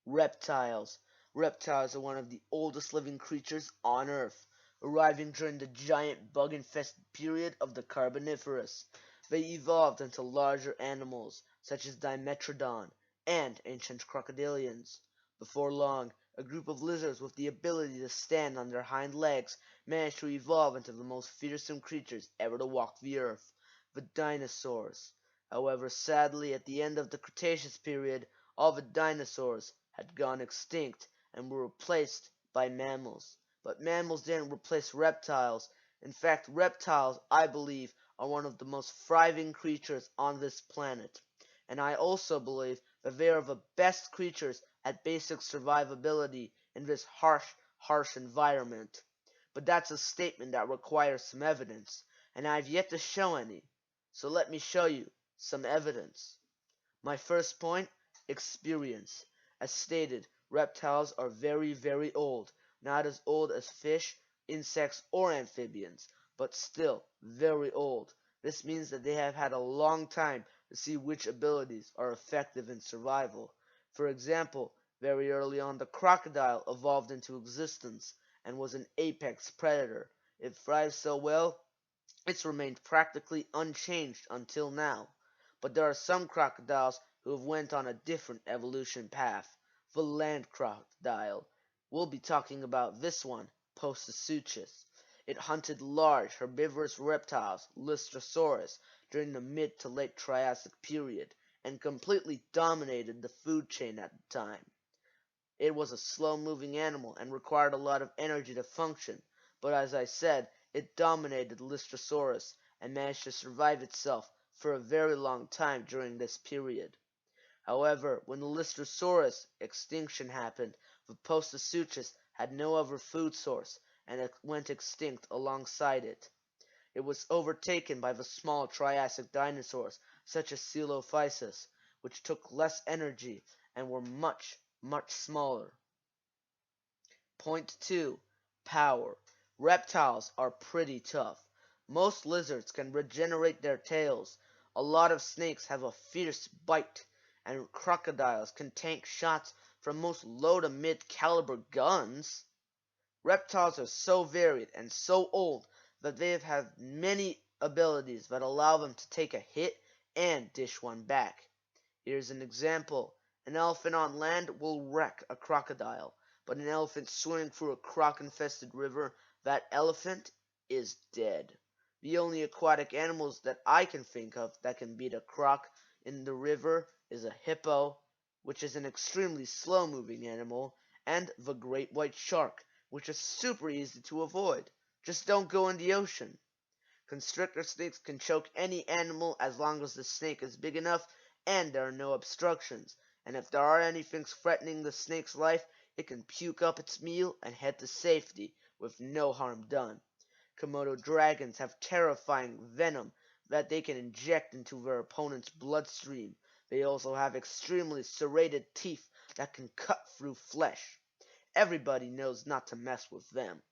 Reptiles. Reptiles are one of the oldest living creatures on Earth, arriving during the giant bug-infested period of the Carboniferous. They evolved into larger animals, such as Dimetrodon and ancient crocodilians. Before long, a group of lizards with the ability to stand on their hind legs managed to evolve into the most fearsome creatures ever to walk the Earth, the dinosaurs. However, sadly, at the end of the Cretaceous period, all the dinosaurs had gone extinct and were replaced by mammals. But mammals didn't replace reptiles. In fact, reptiles, I believe, are one of the most thriving creatures on this planet. And I also believe that they are the best creatures at basic survivability in this harsh environment. But that's a statement that requires some evidence, and I've yet to show any. So let me show you some evidence. My first point, experience. As stated, reptiles are very old, not as old as fish, insects, or amphibians, but still very old. This means that they have had a long time to see which abilities are effective in survival. For example, very early on the crocodile evolved into existence and was an apex predator. It thrived so well, it's remained practically unchanged until now. But there are some crocodiles who have went on a different evolution path. The land crocodile. We'll be talking about this one, Postosuchus. It hunted large herbivorous reptiles, Lystrosaurus, during the mid to late Triassic period, and completely dominated the food chain at the time. It was a slow-moving animal and required a lot of energy to function, but as I said, it dominated Lystrosaurus and managed to survive itself for a very long time during this period. However, when the Lystrosaurus extinction happened, the Postosuchus had no other food source and it went extinct alongside it. It was overtaken by the small Triassic dinosaurs such as Coelophysis, which took less energy and were much smaller. Point 2. Power. Reptiles are pretty tough. Most lizards can regenerate their tails. A lot of snakes have a fierce bite, and crocodiles can tank shots from most low to mid caliber guns. Reptiles are so varied and so old that they have had many abilities that allow them to take a hit and dish one back. Here's an example. An elephant on land will wreck a crocodile, but an elephant swimming through a croc-infested river, that elephant is dead. The only aquatic animals that I can think of that can beat a croc in the river is a hippo, which is an extremely slow-moving animal, and the great white shark, which is super easy to avoid. Just don't go in the ocean. Constrictor snakes can choke any animal as long as the snake is big enough and there are no obstructions. And if there are any things threatening the snake's life, it can puke up its meal and head to safety with no harm done. Komodo dragons have terrifying venom that they can inject into their opponent's bloodstream. They also have extremely serrated teeth that can cut through flesh. Everybody knows not to mess with them.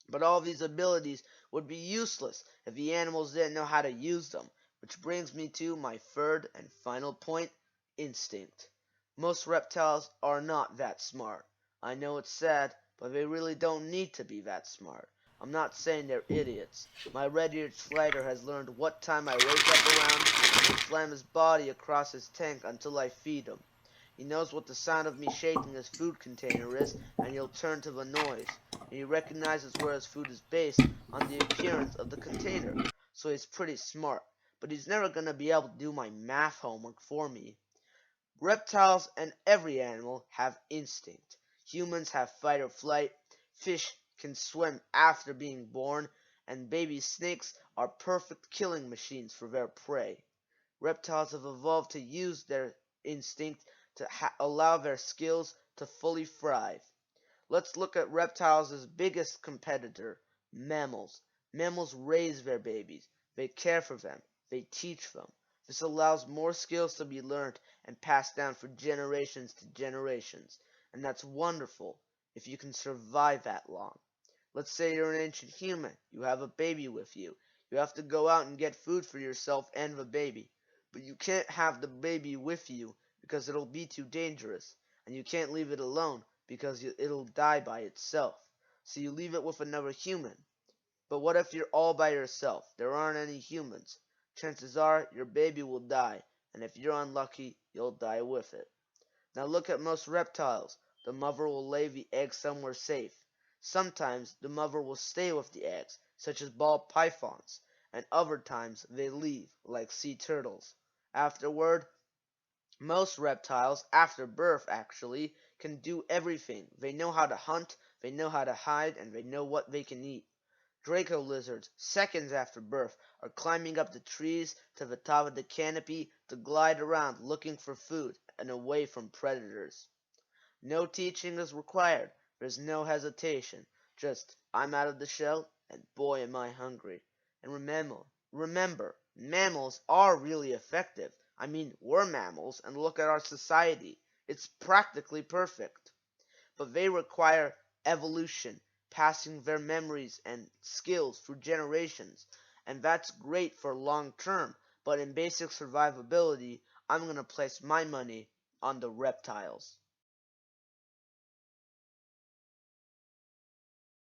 But all these abilities would be useless if the animals didn't know how to use them, which brings me to my third and final point, instinct. Most reptiles are not that smart. I know it's sad, but they really don't need to be that smart. I'm not saying they're idiots. My red-eared slider has learned what time I wake up around and will slam his body across his tank until I feed him. He knows what the sound of me shaking his food container is, and he'll turn to the noise. And he recognizes where his food is based on the appearance of the container. So he's pretty smart, but he's never gonna be able to do my math homework for me. Reptiles and every animal have instinct. Humans have fight or flight. Fish can swim after being born, and baby snakes are perfect killing machines for their prey. Reptiles have evolved to use their instinct to allow their skills to fully thrive. Let's look at reptiles' biggest competitor, mammals. Mammals raise their babies. They care for them. They teach them. This allows more skills to be learned and passed down for generations to generations. And that's wonderful if you can survive that long. Let's say you're an ancient human. You have a baby with you. You have to go out and get food for yourself and the baby. But you can't have the baby with you because it'll be too dangerous. and you can't leave it alone because it'll die by itself. So you leave it with another human. But what if you're all by yourself? There aren't any humans. Chances are your baby will die, and if you're unlucky, you'll die with it. Now look at most reptiles. The mother will lay the eggs somewhere safe. Sometimes the mother will stay with the eggs, such as ball pythons, and other times they leave, like sea turtles. Afterward, most reptiles, after birth actually, can do everything. They know how to hunt, they know how to hide, and they know what they can eat. Draco lizards, seconds after birth, are climbing up the trees to the top of the canopy to glide around looking for food and away from predators. No teaching is required. There's no hesitation. Just, I'm out of the shell, and boy am I hungry. And remember, mammals are really effective. I mean, we're mammals, and look at our society. It's practically perfect. But they require evolution, passing their memories and skills through generations. And that's great for long term, but in basic survivability, I'm going to place my money on the reptiles.